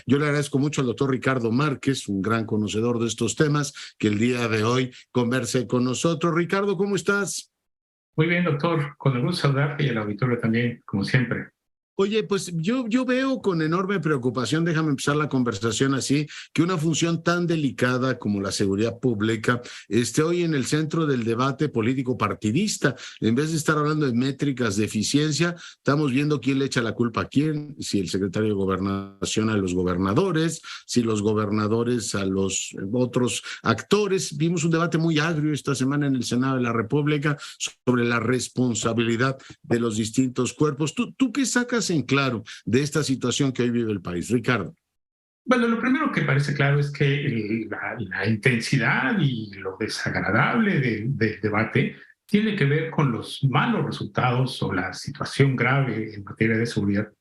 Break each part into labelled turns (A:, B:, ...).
A: yo le agradezco mucho al doctor Ricardo Márquez, un gran conocedor de estos temas, que el día de hoy converse con nosotros. Ricardo, ¿cómo estás?
B: Muy bien, doctor. Con el gusto de saludarte y al auditorio también, como siempre.
A: Oye, pues yo veo con enorme preocupación, déjame empezar la conversación así, que una función tan delicada como la seguridad pública esté hoy en el centro del debate político partidista. En vez de estar hablando de métricas de eficiencia, estamos viendo quién le echa la culpa a quién, si el secretario de Gobernación a los gobernadores, si los gobernadores a los otros actores. Vimos un debate muy agrio esta semana en el Senado de la República sobre la responsabilidad de los distintos cuerpos. ¿Tú qué sacas en claro de esta situación que hoy vive el país, Ricardo?
B: Bueno, lo primero que parece claro es que la intensidad y lo desagradable del debate tiene que ver con los malos resultados o la situación grave en materia de seguridad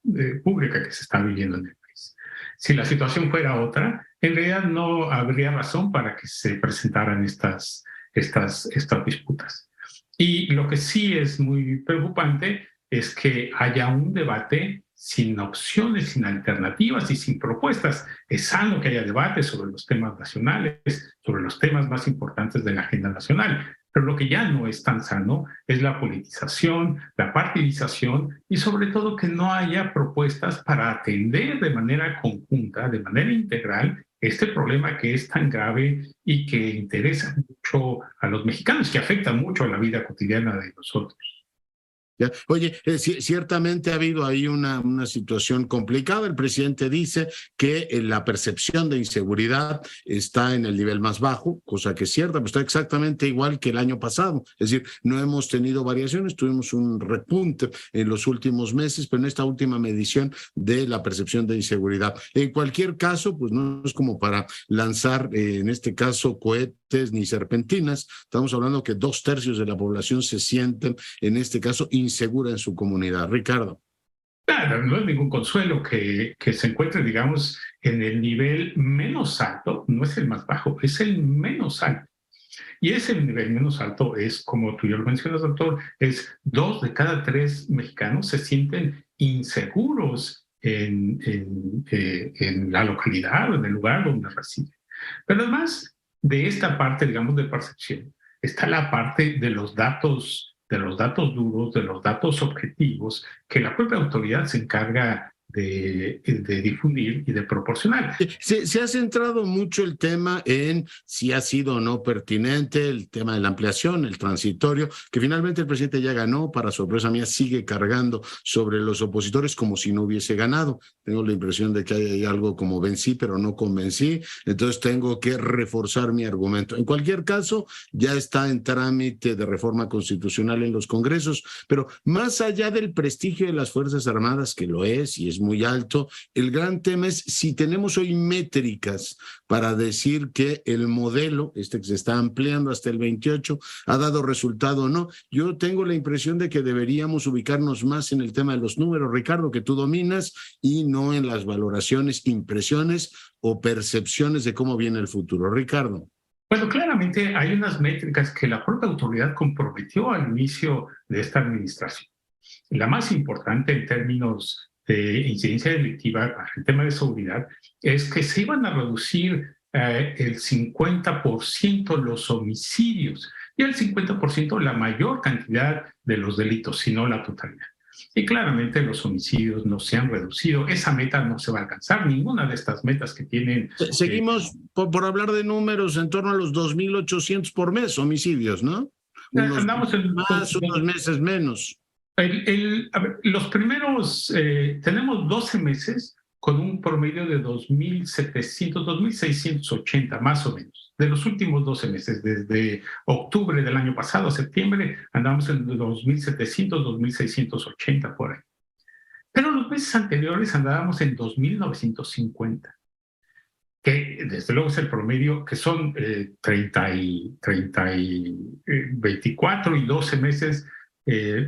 B: pública que se está viviendo en el país. Si la situación fuera otra, en realidad no habría razón para que se presentaran estas disputas. Y lo que sí es muy preocupante es que haya un debate sin opciones, sin alternativas y sin propuestas. Es sano que haya debate sobre los temas nacionales, sobre los temas más importantes de la agenda nacional, pero lo que ya no es tan sano es la politización, la partidización y sobre todo que no haya propuestas para atender de manera conjunta, de manera integral, este problema que es tan grave y que interesa mucho a los mexicanos, que afecta mucho a la vida cotidiana de nosotros.
A: ¿Ya? Oye, ciertamente ha habido ahí una situación complicada. El presidente dice que la percepción de inseguridad está en el nivel más bajo, cosa que es cierta, pero está exactamente igual que el año pasado. Es decir, no hemos tenido variaciones, tuvimos un repunte en los últimos meses, pero en esta última medición de la percepción de inseguridad. En cualquier caso, pues no es como para lanzar, en este caso, cohetes ni serpentinas. Estamos hablando que 2/3 de la población se sienten, en este caso, insegura en su comunidad. Ricardo.
B: Claro, no es ningún consuelo que se encuentre, digamos, en el nivel menos alto, no es el más bajo, es el menos alto. Y ese nivel menos alto es, como tú ya lo mencionas, doctor, es 2 de cada 3 mexicanos se sienten inseguros en la localidad o en el lugar donde residen. Pero además de esta parte, digamos, de percepción, está la parte de los datos duros, de los datos objetivos, que la propia autoridad se encarga de difundir y de proporcionar.
A: Se ha centrado mucho el tema en si ha sido o no pertinente el tema de la ampliación, el transitorio, que finalmente el presidente ya ganó, para sorpresa mía sigue cargando sobre los opositores como si no hubiese ganado. Tengo la impresión de que hay algo como vencí, pero no convencí, entonces tengo que reforzar mi argumento. En cualquier caso, ya está en trámite de reforma constitucional en los congresos, pero más allá del prestigio de las Fuerzas Armadas, que lo es y es muy alto, el gran tema es si tenemos hoy métricas para decir que el modelo, que se está ampliando hasta el 28, ha dado resultado o no. Yo tengo la impresión de que deberíamos ubicarnos más en el tema de los números, Ricardo, que tú dominas, y no en las valoraciones, impresiones o percepciones de cómo viene el futuro. Ricardo.
B: Bueno, claramente hay unas métricas que la propia autoridad comprometió al inicio de esta administración. La más importante en términos de incidencia delictiva para el tema de seguridad es que se iban a reducir el 50% los homicidios y el 50% la mayor cantidad de los delitos, si no la totalidad. Y claramente los homicidios no se han reducido. Esa meta no se va a alcanzar, ninguna de estas metas que tienen.
A: Seguimos, por hablar de números, en torno a los 2,800 por mes homicidios, ¿no? Unos
B: Andamos en
A: más, unos meses menos.
B: A ver, los primeros, tenemos 12 meses con un promedio de 2.700, 2.680 más o menos. De los últimos 12 meses, desde octubre del año pasado a septiembre, andamos en 2.700, 2.680 por ahí. Pero los meses anteriores andábamos en 2.950, que desde luego es el promedio, que son 24 y 12 meses.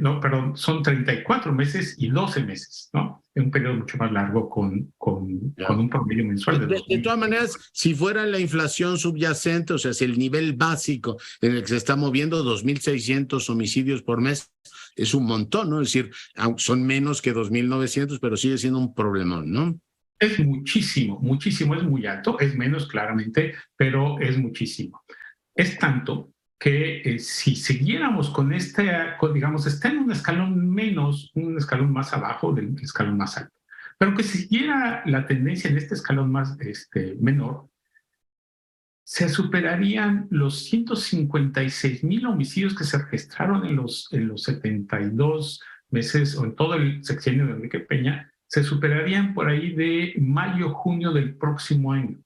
B: No, perdón, son 34 meses y 12 meses, ¿no? Es un periodo mucho más largo con un promedio mensual
A: de todas maneras, si fuera la inflación subyacente, o sea, si el nivel básico en el que se está moviendo 2,600 homicidios por mes, es un montón, ¿no? Es decir, son menos que 2,900, pero sigue siendo un problemón, ¿no?
B: Es muchísimo, muchísimo, es muy alto, es menos claramente, pero es muchísimo. Es tanto que si siguiéramos con digamos, está en un escalón menos, un escalón más abajo del escalón más alto, pero que siguiera la tendencia en este escalón más menor, se superarían los 156,000 homicidios que se registraron en los 72 meses o en todo el sexenio de Enrique Peña, se superarían por ahí de mayo, junio del próximo año.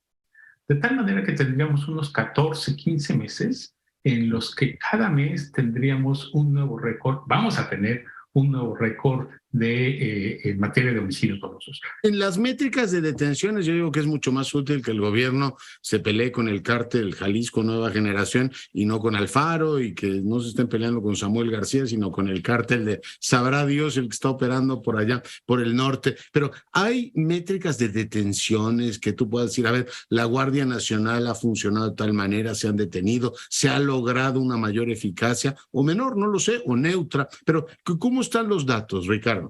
B: De tal manera que tendríamos unos 14, 15 meses en los que cada mes tendríamos un nuevo récord, vamos a tener un nuevo récord en materia de homicidios dolosos.
A: En las métricas de detenciones, yo digo que es mucho más útil que el gobierno se pelee con el cártel Jalisco Nueva Generación y no con Alfaro, y que no se estén peleando con Samuel García, sino con el cártel de sabrá Dios el que está operando por allá, por el norte. Pero hay métricas de detenciones que tú puedas decir, a ver, la Guardia Nacional ha funcionado de tal manera, se han detenido, se ha logrado una mayor eficacia, o menor, no lo sé, o neutra. Pero ¿cómo están los datos, Ricardo?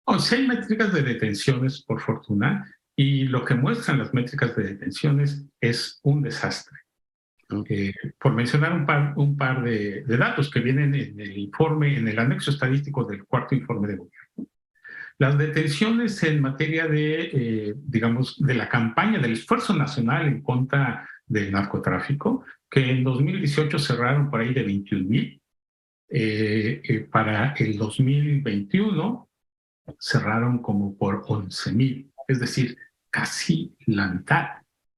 B: O sea, hay métricas de detenciones, por fortuna, y lo que muestran las métricas de detenciones es un desastre. Por mencionar un par de datos que vienen en el informe, en el anexo estadístico del cuarto informe de gobierno. Las detenciones en materia digamos, de la campaña del esfuerzo nacional en contra del narcotráfico, que en 2018 cerraron por ahí de 21,000, para el 2021 cerraron como por 11,000, es decir, casi la mitad.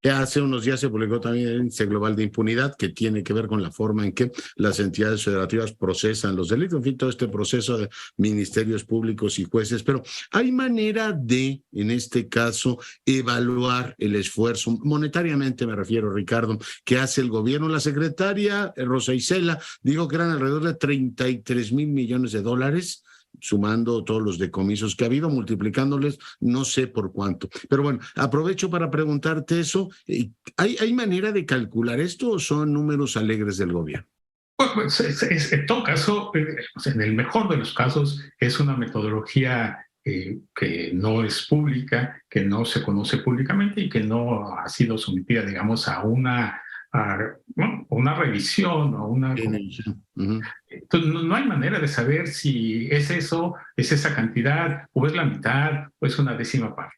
A: Hace unos días se publicó también el índice global de impunidad, que tiene que ver con la forma en que las entidades federativas procesan los delitos, en fin, todo este proceso de ministerios públicos y jueces. Pero hay manera de, en este caso, evaluar el esfuerzo, monetariamente me refiero, Ricardo, que hace el gobierno. La secretaria Rosa Isela dijo que eran alrededor de 33,000 millones de dólares, sumando todos los decomisos que ha habido, multiplicándoles no sé por cuánto. Pero bueno, aprovecho para preguntarte eso. ¿Hay manera de calcular esto o son números alegres del gobierno?
B: Pues, en todo caso, en el mejor de los casos, es una metodología que no es pública, que no se conoce públicamente y que no ha sido sometida, digamos, a una revisión o una... Entonces, no hay manera de saber si es eso, es esa cantidad, o es la mitad, o es una décima parte.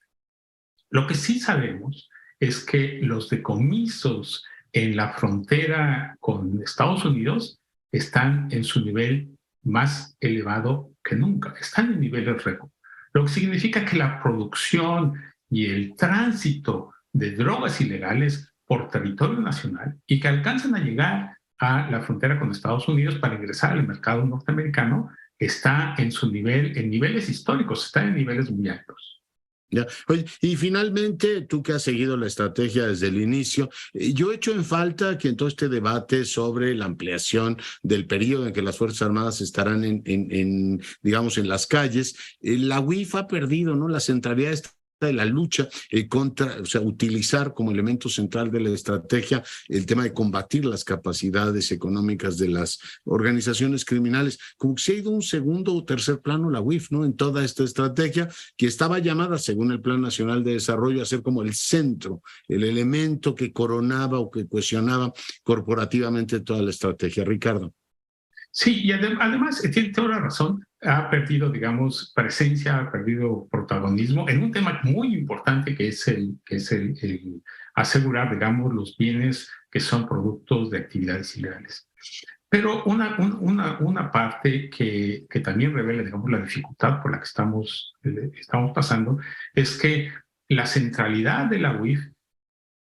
B: Lo que sí sabemos es que los decomisos en la frontera con Estados Unidos están en su nivel más elevado que nunca, están en niveles récord, lo que significa que la producción y el tránsito de drogas ilegales por territorio nacional y que alcanzan a llegar a la frontera con Estados Unidos para ingresar al mercado norteamericano está en su nivel, en niveles históricos, está en niveles muy altos.
A: Ya. Oye, y finalmente, tú que has seguido la estrategia desde el inicio, yo echo en falta que en todo este debate sobre la ampliación del periodo en que las Fuerzas Armadas estarán digamos, en las calles, la UIF ha perdido, ¿no?, la centralidad de la lucha contra, o sea, utilizar como elemento central de la estrategia el tema de combatir las capacidades económicas de las organizaciones criminales. Como que se ha ido un segundo o tercer plano la UIF, ¿no?, en toda esta estrategia que estaba llamada, según el Plan Nacional de Desarrollo, a ser como el centro, el elemento que coronaba o que cohesionaba corporativamente toda la estrategia. Ricardo.
B: Sí, y además tiene toda la razón, ha perdido, digamos, presencia, ha perdido protagonismo en un tema muy importante que es el asegurar, digamos, los bienes que son productos de actividades ilegales. Pero una parte que también revela, digamos, la dificultad por la que estamos pasando es que la centralidad de la UIF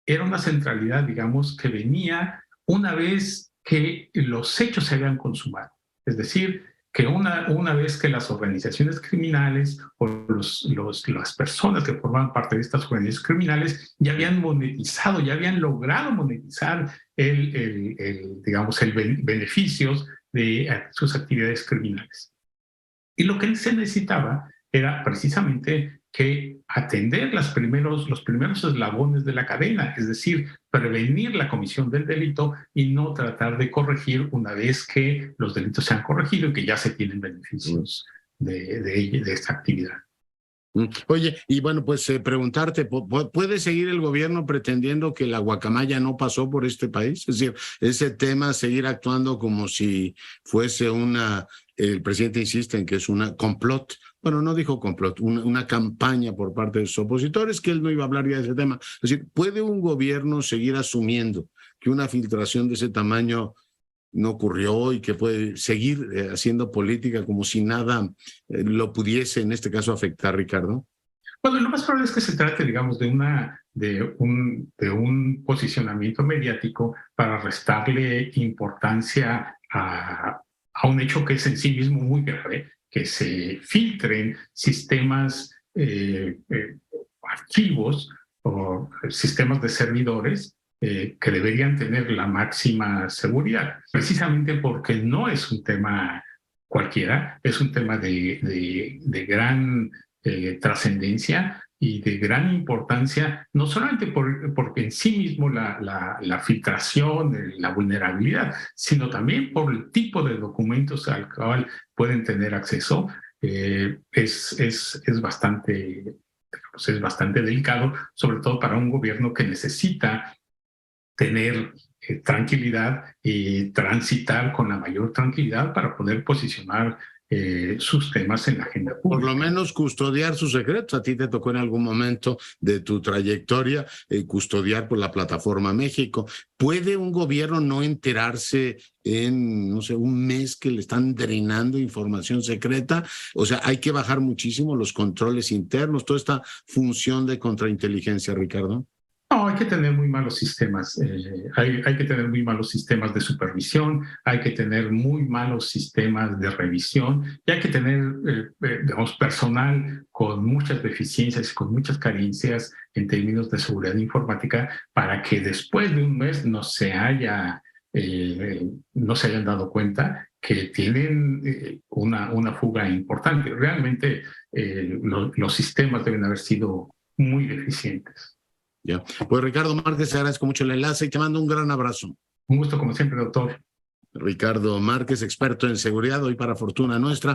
B: era una centralidad, digamos, que venía una vez que los hechos se habían consumado. Es decir, que una vez que las organizaciones criminales o las personas que formaban parte de estas organizaciones criminales ya habían monetizado, ya habían logrado monetizar digamos, beneficios de sus actividades criminales. Y lo que se necesitaba era precisamente que atender los primeros eslabones de la cadena, es decir, prevenir la comisión del delito y no tratar de corregir una vez que los delitos se han corregido y que ya se tienen beneficios de esta actividad.
A: Oye, y bueno, pues preguntarte, ¿puede seguir el gobierno pretendiendo que la guacamaya no pasó por este país? Es decir, ese tema, seguir actuando como si fuese el presidente insiste en que es una complot. Bueno, no dijo complot, una campaña por parte de sus opositores, que él no iba a hablar ya de ese tema. Es decir, ¿puede un gobierno seguir asumiendo que una filtración de ese tamaño no ocurrió y que puede seguir haciendo política como si nada lo pudiese, en este caso, afectar, Ricardo?
B: Bueno, lo más probable es que se trate, digamos, de un posicionamiento mediático para restarle importancia a un hecho que es en sí mismo muy grave, que se filtren sistemas, archivos o sistemas de servidores que deberían tener la máxima seguridad, precisamente porque no es un tema cualquiera, es un tema de gran trascendencia y de gran importancia, no solamente porque en sí mismo la filtración, la vulnerabilidad, sino también por el tipo de documentos al cual pueden tener acceso. Es bastante, pues es bastante delicado, sobre todo para un gobierno que necesita tener tranquilidad y transitar con la mayor tranquilidad para poder posicionar sus temas en la agenda
A: Por lo
B: pública.
A: menos custodiar sus secretos. A ti te tocó en algún momento de tu trayectoria custodiar por la plataforma México. ¿Puede un gobierno no enterarse en, no sé, un mes que le están drenando información secreta? O sea, hay que bajar muchísimo los controles internos, toda esta función de contrainteligencia, Ricardo.
B: No, hay que tener muy malos sistemas, hay que tener muy malos sistemas de supervisión, hay que tener muy malos sistemas de revisión y hay que tener, digamos, personal con muchas deficiencias y con muchas carencias en términos de seguridad informática para que después de un mes no se hayan dado cuenta que tienen una fuga importante. Realmente los sistemas deben haber sido muy deficientes.
A: Ya. Pues Ricardo Márquez, te agradezco mucho el enlace y te mando un gran abrazo.
B: Un gusto como siempre, doctor.
A: Ricardo Márquez, experto en seguridad, hoy para fortuna nuestra.